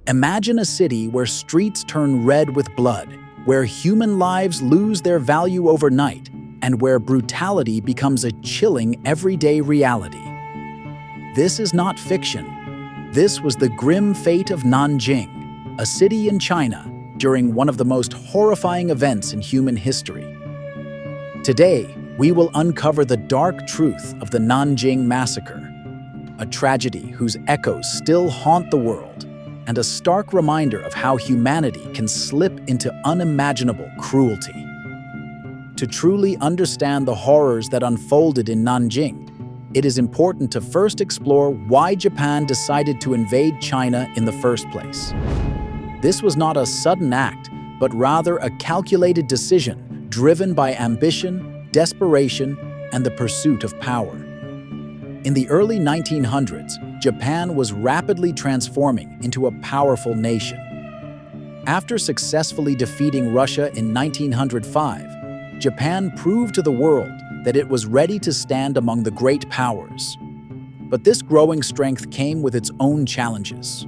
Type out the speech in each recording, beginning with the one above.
Imagine a city where streets turn red with blood, where human lives lose their value overnight, and where brutality becomes a chilling everyday reality. This is not fiction. This was the grim fate of Nanjing, a city in China, during one of the most horrifying events in human history. Today, we will uncover the dark truth of the Nanjing Massacre, a tragedy whose echoes still haunt the world, and a stark reminder of how humanity can slip into unimaginable cruelty. To truly understand the horrors that unfolded in Nanjing, it is important to first explore why Japan decided to invade China in the first place. This was not a sudden act, but rather a calculated decision driven by ambition, desperation, and the pursuit of power. In the early 1900s, Japan was rapidly transforming into a powerful nation. After successfully defeating Russia in 1905, Japan proved to the world that it was ready to stand among the great powers. But this growing strength came with its own challenges.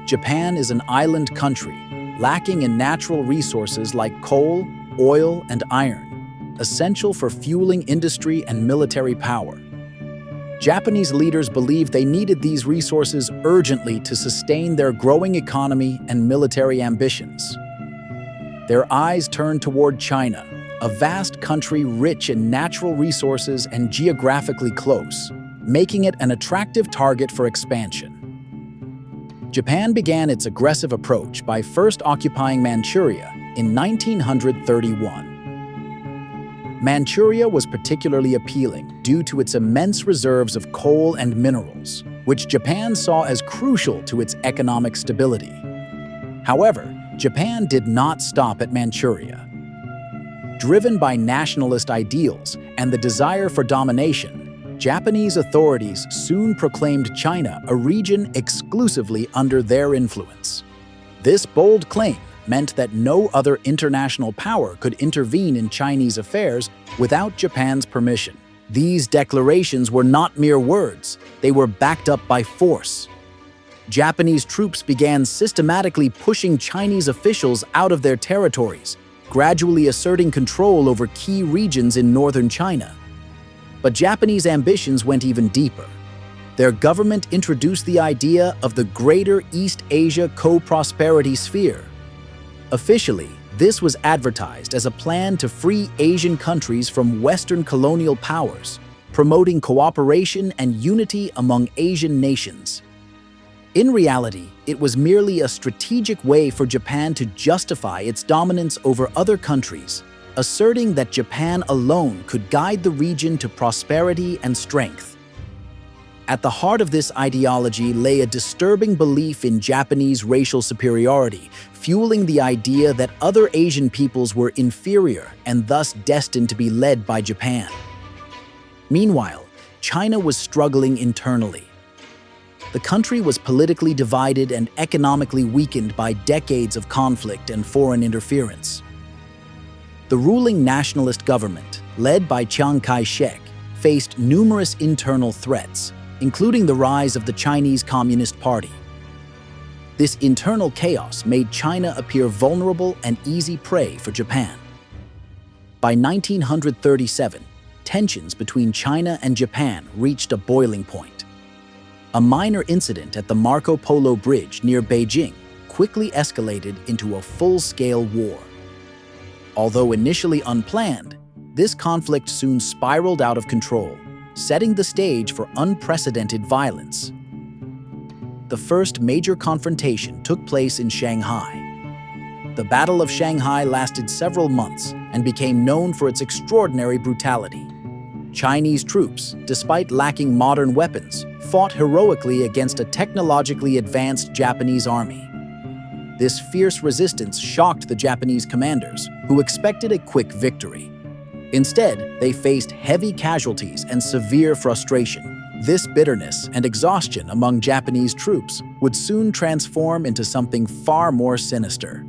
Japan is an island country, lacking in natural resources like coal, oil, and iron, essential for fueling industry and military power. Japanese leaders believed they needed these resources urgently to sustain their growing economy and military ambitions. Their eyes turned toward China, a vast country rich in natural resources and geographically close, making it an attractive target for expansion. Japan began its aggressive approach by first occupying Manchuria in 1931. Manchuria was particularly appealing due to its immense reserves of coal and minerals, which Japan saw as crucial to its economic stability. However, Japan did not stop at Manchuria. Driven by nationalist ideals and the desire for domination, Japanese authorities soon proclaimed China a region exclusively under their influence. This bold claim meant that no other international power could intervene in Chinese affairs without Japan's permission. These declarations were not mere words, they were backed up by force. Japanese troops began systematically pushing Chinese officials out of their territories, gradually asserting control over key regions in northern China. But Japanese ambitions went even deeper. Their government introduced the idea of the Greater East Asia Co-Prosperity Sphere. Officially, this was advertised as a plan to free Asian countries from Western colonial powers, promoting cooperation and unity among Asian nations. In reality, it was merely a strategic way for Japan to justify its dominance over other countries, asserting that Japan alone could guide the region to prosperity and strength. At the heart of this ideology lay a disturbing belief in Japanese racial superiority, fueling the idea that other Asian peoples were inferior and thus destined to be led by Japan. Meanwhile, China was struggling internally. The country was politically divided and economically weakened by decades of conflict and foreign interference. The ruling nationalist government, led by Chiang Kai-shek, faced numerous internal threats, including the rise of the Chinese Communist Party. This internal chaos made China appear vulnerable and easy prey for Japan. By 1937, tensions between China and Japan reached a boiling point. A minor incident at the Marco Polo Bridge near Beijing quickly escalated into a full-scale war. Although initially unplanned, this conflict soon spiraled out of control, setting the stage for unprecedented violence. The first major confrontation took place in Shanghai. The Battle of Shanghai lasted several months and became known for its extraordinary brutality. Chinese troops, despite lacking modern weapons, fought heroically against a technologically advanced Japanese army. This fierce resistance shocked the Japanese commanders, who expected a quick victory. Instead, they faced heavy casualties and severe frustration. This bitterness and exhaustion among Japanese troops would soon transform into something far more sinister.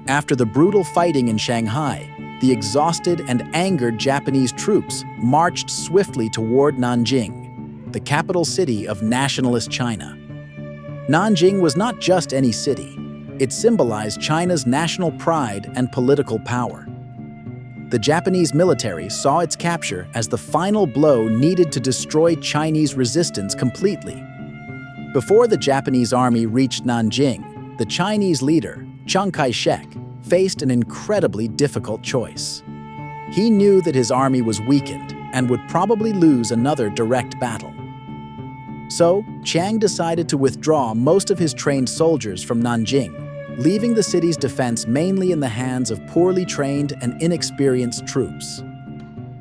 After the brutal fighting in Shanghai, the exhausted and angered Japanese troops marched swiftly toward Nanjing, the capital city of Nationalist China. Nanjing was not just any city. It symbolized China's national pride and political power. The Japanese military saw its capture as the final blow needed to destroy Chinese resistance completely. Before the Japanese army reached Nanjing, the Chinese leader, Chiang Kai-shek, faced an incredibly difficult choice. He knew that his army was weakened and would probably lose another direct battle. So, Chiang decided to withdraw most of his trained soldiers from Nanjing, leaving the city's defense mainly in the hands of poorly trained and inexperienced troops.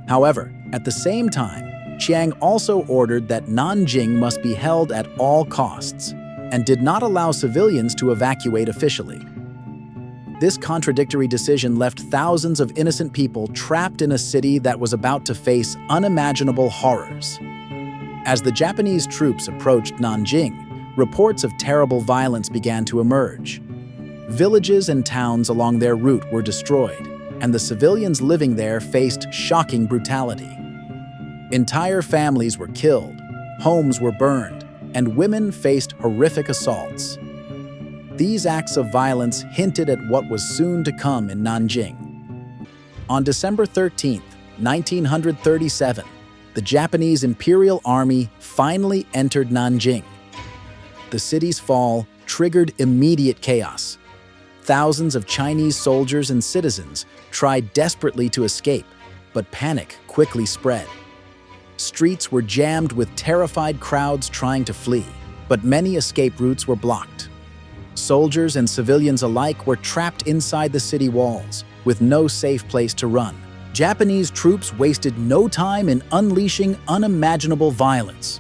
However, at the same time, Chiang also ordered that Nanjing must be held at all costs and did not allow civilians to evacuate officially. This contradictory decision left thousands of innocent people trapped in a city that was about to face unimaginable horrors. As the Japanese troops approached Nanjing, reports of terrible violence began to emerge. Villages and towns along their route were destroyed, and the civilians living there faced shocking brutality. Entire families were killed, homes were burned, and women faced horrific assaults. These acts of violence hinted at what was soon to come in Nanjing. On December 13, 1937, the Japanese Imperial Army finally entered Nanjing. The city's fall triggered immediate chaos. Thousands of Chinese soldiers and citizens tried desperately to escape, but panic quickly spread. Streets were jammed with terrified crowds trying to flee, but many escape routes were blocked. Soldiers and civilians alike were trapped inside the city walls, with no safe place to run. Japanese troops wasted no time in unleashing unimaginable violence.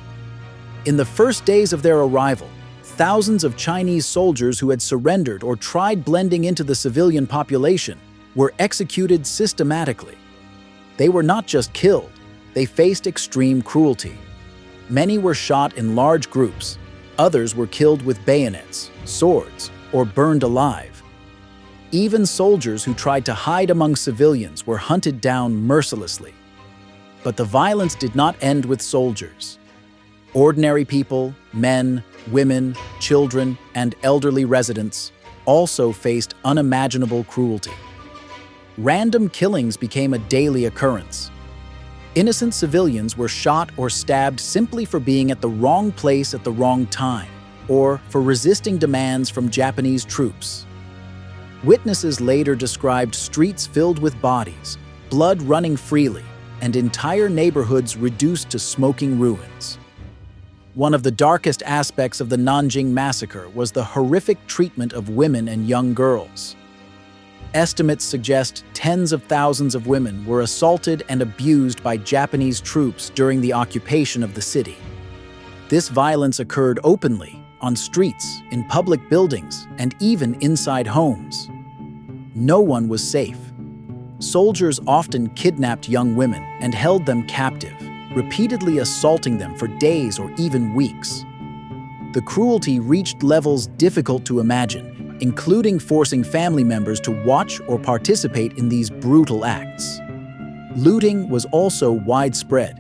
In the first days of their arrival, thousands of Chinese soldiers who had surrendered or tried blending into the civilian population were executed systematically. They were not just killed, they faced extreme cruelty. Many were shot in large groups, others were killed with bayonets, swords, or burned alive. Even soldiers who tried to hide among civilians were hunted down mercilessly. But the violence did not end with soldiers. Ordinary people, men, women, children, and elderly residents also faced unimaginable cruelty. Random killings became a daily occurrence. Innocent civilians were shot or stabbed simply for being at the wrong place at the wrong time, or for resisting demands from Japanese troops. Witnesses later described streets filled with bodies, blood running freely, and entire neighborhoods reduced to smoking ruins. One of the darkest aspects of the Nanjing Massacre was the horrific treatment of women and young girls. Estimates suggest tens of thousands of women were assaulted and abused by Japanese troops during the occupation of the city. This violence occurred openly, on streets, in public buildings, and even inside homes. No one was safe. Soldiers often kidnapped young women and held them captive, repeatedly assaulting them for days or even weeks. The cruelty reached levels difficult to imagine, including forcing family members to watch or participate in these brutal acts. Looting was also widespread.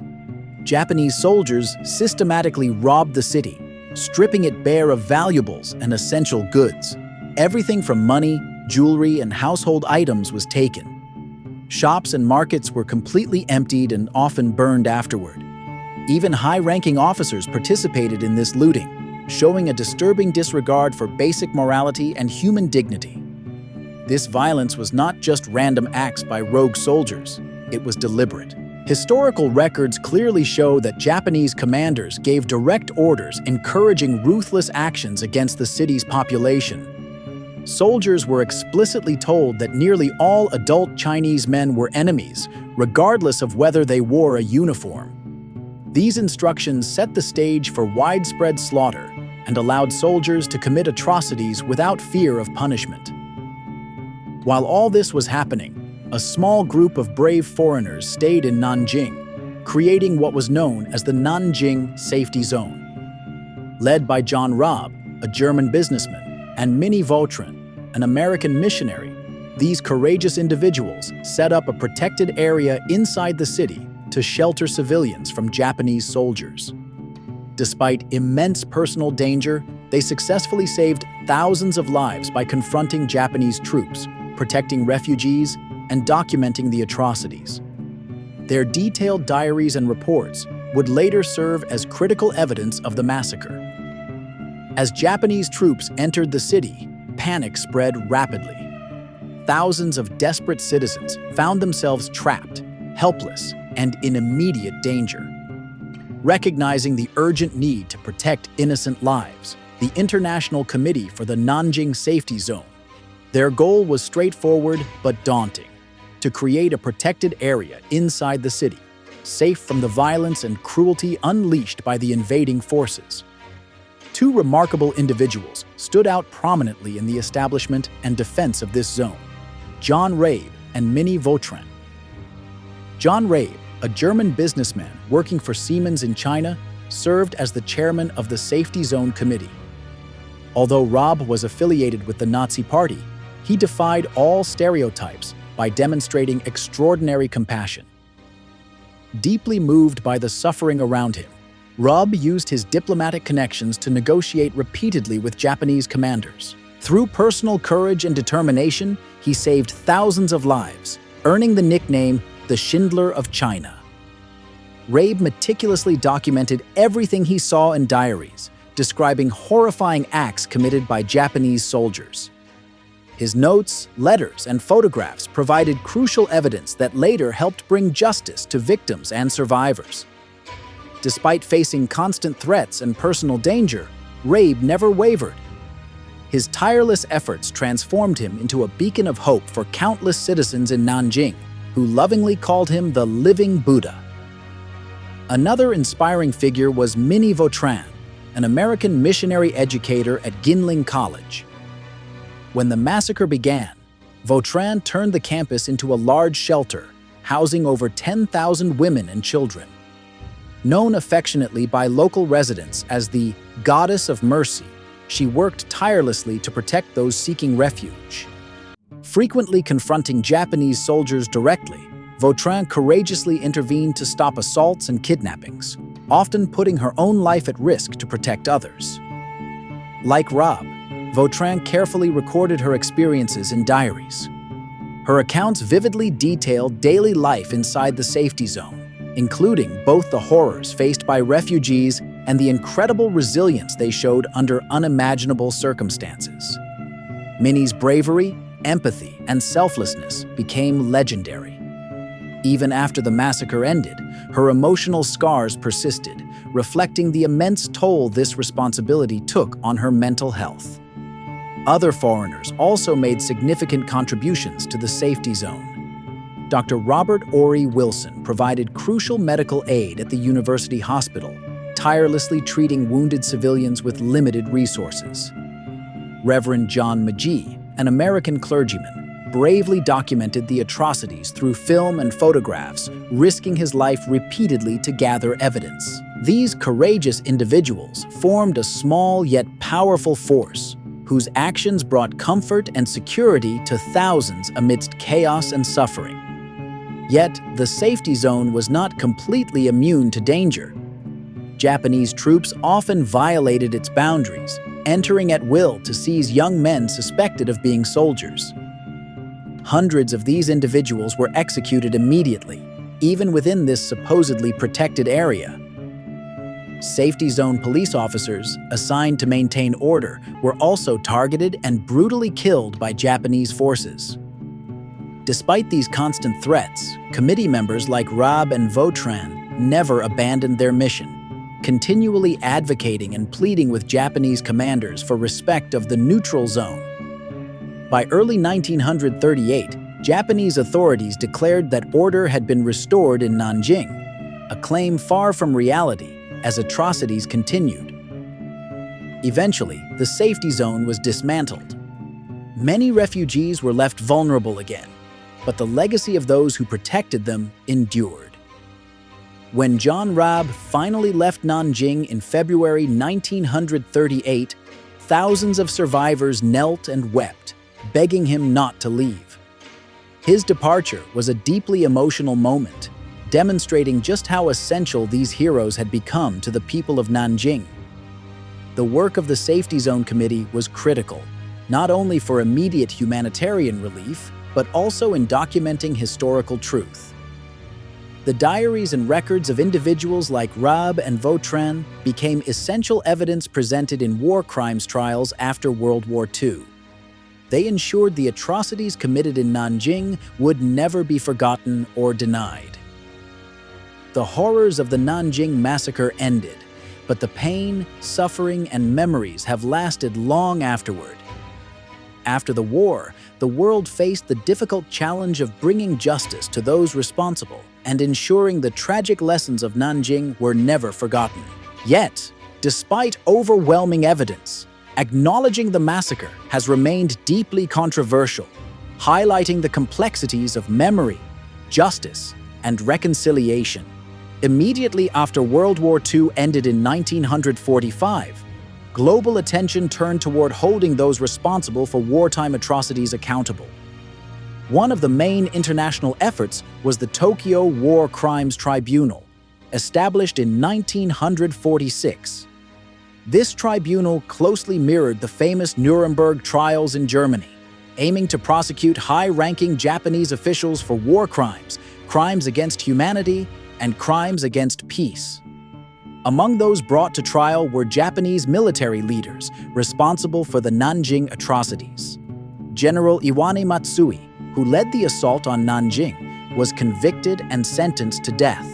Japanese soldiers systematically robbed the city, stripping it bare of valuables and essential goods. Everything from money, jewelry, and household items was taken. Shops and markets were completely emptied and often burned afterward. Even high-ranking officers participated in this looting, showing a disturbing disregard for basic morality and human dignity. This violence was not just random acts by rogue soldiers, it was deliberate. Historical records clearly show that Japanese commanders gave direct orders encouraging ruthless actions against the city's population. Soldiers were explicitly told that nearly all adult Chinese men were enemies, regardless of whether they wore a uniform. These instructions set the stage for widespread slaughter and allowed soldiers to commit atrocities without fear of punishment. While all this was happening, a small group of brave foreigners stayed in Nanjing, creating what was known as the Nanjing Safety Zone. Led by John Robb, a German businessman, and Minnie Vautrin, an American missionary, these courageous individuals set up a protected area inside the city to shelter civilians from Japanese soldiers. Despite immense personal danger, They successfully saved thousands of lives by confronting Japanese troops, protecting refugees, and documenting the atrocities. Their detailed diaries and reports would later serve as critical evidence of the massacre. As Japanese troops entered the city, panic spread rapidly. Thousands of desperate citizens found themselves trapped, helpless, and in immediate danger. Recognizing the urgent need to protect innocent lives, the International Committee for the Nanjing Safety Zone. Their goal was straightforward but daunting: to create a protected area inside the city, safe from the violence and cruelty unleashed by the invading forces. Two remarkable individuals stood out prominently in the establishment and defense of this zone: John Rabe and Minnie Vautrin. John Rabe, a German businessman working for Siemens in China, served as the chairman of the Safety Zone Committee. Although Rabe was affiliated with the Nazi Party, he defied all stereotypes by demonstrating extraordinary compassion. Deeply moved by the suffering around him, Rabe used his diplomatic connections to negotiate repeatedly with Japanese commanders. Through personal courage and determination, he saved thousands of lives, earning the nickname the Schindler of China. Rabe meticulously documented everything he saw in diaries, describing horrifying acts committed by Japanese soldiers. His notes, letters, and photographs provided crucial evidence that later helped bring justice to victims and survivors. Despite facing constant threats and personal danger, Rabe never wavered. His tireless efforts transformed him into a beacon of hope for countless citizens in Nanjing, who lovingly called him the living Buddha. Another inspiring figure was Minnie Vautrin, an American missionary educator at Ginling College. When the massacre began, Vautrin turned the campus into a large shelter, housing over 10,000 women and children. Known affectionately by local residents as the Goddess of Mercy, she worked tirelessly to protect those seeking refuge. Frequently confronting Japanese soldiers directly, Vautrin courageously intervened to stop assaults and kidnappings, often putting her own life at risk to protect others. Like Rabe, Vautrin carefully recorded her experiences in diaries. Her accounts vividly detailed daily life inside the safety zone, including both the horrors faced by refugees and the incredible resilience they showed under unimaginable circumstances. Minnie's bravery, empathy, and selflessness became legendary. Even after the massacre ended, her emotional scars persisted, reflecting the immense toll this responsibility took on her mental health. Other foreigners also made significant contributions to the safety zone. Dr. Robert Ory Wilson provided crucial medical aid at the university hospital, tirelessly treating wounded civilians with limited resources. Reverend John Magee, an American clergyman, bravely documented the atrocities through film and photographs, risking his life repeatedly to gather evidence. These courageous individuals formed a small yet powerful force, whose actions brought comfort and security to thousands amidst chaos and suffering. Yet, the safety zone was not completely immune to danger. Japanese troops often violated its boundaries, entering at will to seize young men suspected of being soldiers. Hundreds of these individuals were executed immediately, even within this supposedly protected area. Safety zone police officers, assigned to maintain order, were also targeted and brutally killed by Japanese forces. Despite these constant threats, committee members like Rabe and Vautrin never abandoned their mission, continually advocating and pleading with Japanese commanders for respect of the neutral zone. By early 1938, Japanese authorities declared that order had been restored in Nanjing, a claim far from reality as atrocities continued. Eventually, the safety zone was dismantled. Many refugees were left vulnerable again, but the legacy of those who protected them endured. When John Rabe finally left Nanjing in February 1938, thousands of survivors knelt and wept, begging him not to leave. His departure was a deeply emotional moment, demonstrating just how essential these heroes had become to the people of Nanjing. the work of the Safety Zone Committee was critical, not only for immediate humanitarian relief, but also in documenting historical truth. The diaries and records of individuals like Rabe and Vautrin became essential evidence presented in war crimes trials after World War II. They ensured the atrocities committed in Nanjing would never be forgotten or denied. The horrors of the Nanjing Massacre ended, but the pain, suffering, and memories have lasted long afterward. After the war, the world faced the difficult challenge of bringing justice to those responsible and ensuring the tragic lessons of Nanjing were never forgotten. Yet, despite overwhelming evidence, acknowledging the massacre has remained deeply controversial, highlighting the complexities of memory, justice, and reconciliation. Immediately after World War II ended in 1945, global attention turned toward holding those responsible for wartime atrocities accountable. One of the main international efforts was the Tokyo War Crimes Tribunal, established in 1946. This tribunal closely mirrored the famous Nuremberg trials in Germany, aiming to prosecute high-ranking Japanese officials for war crimes, crimes against humanity, and crimes against peace. Among those brought to trial were Japanese military leaders responsible for the Nanjing atrocities. General Iwani Matsui, who led the assault on Nanjing, was convicted and sentenced to death.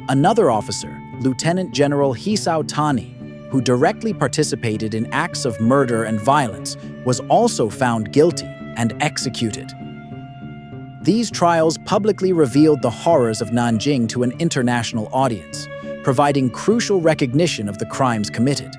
Another officer, Lieutenant General Hisao Tani, who directly participated in acts of murder and violence, was also found guilty and executed. These trials publicly revealed the horrors of Nanjing to an international audience, providing crucial recognition of the crimes committed.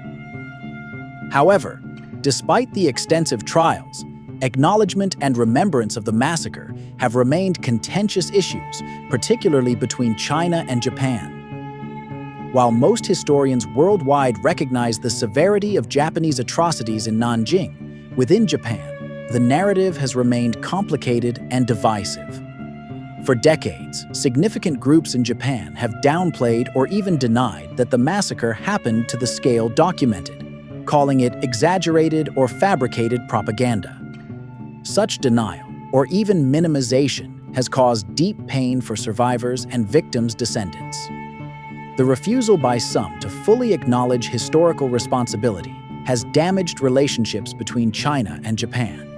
However, despite the extensive trials, acknowledgement and remembrance of the massacre have remained contentious issues, particularly between China and Japan. While most historians worldwide recognize the severity of Japanese atrocities in Nanjing, within Japan, the narrative has remained complicated and divisive. For decades, significant groups in Japan have downplayed or even denied that the massacre happened to the scale documented, calling it exaggerated or fabricated propaganda. Such denial, or even minimization, has caused deep pain for survivors and victims' descendants. The refusal by some to fully acknowledge historical responsibility has damaged relationships between China and Japan.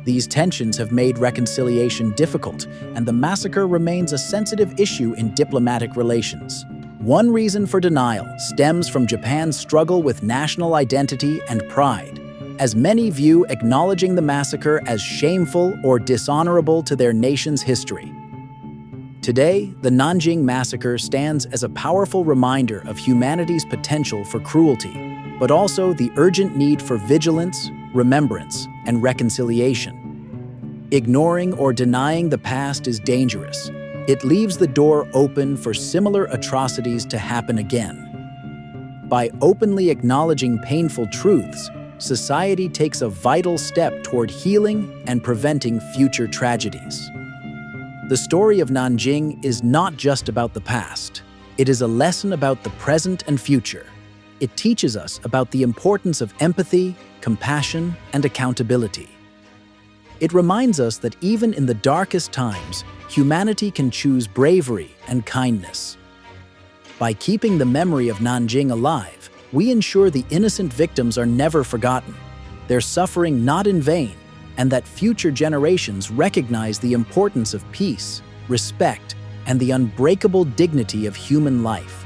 These tensions have made reconciliation difficult, and the massacre remains a sensitive issue in diplomatic relations. One reason for denial stems from Japan's struggle with national identity and pride, as many view acknowledging the massacre as shameful or dishonorable to their nation's history. Today, the Nanjing Massacre stands as a powerful reminder of humanity's potential for cruelty, but also the urgent need for vigilance, remembrance, and reconciliation. Ignoring or denying the past is dangerous. It leaves the door open for similar atrocities to happen again. By openly acknowledging painful truths, society takes a vital step toward healing and preventing future tragedies. The story of Nanjing is not just about the past. It is a lesson about the present and future. It teaches us about the importance of empathy, compassion, and accountability. It reminds us that even in the darkest times, humanity can choose bravery and kindness. By keeping the memory of Nanjing alive, we ensure the innocent victims are never forgotten, their suffering not in vain, and that future generations recognize the importance of peace, respect, and the unbreakable dignity of human life.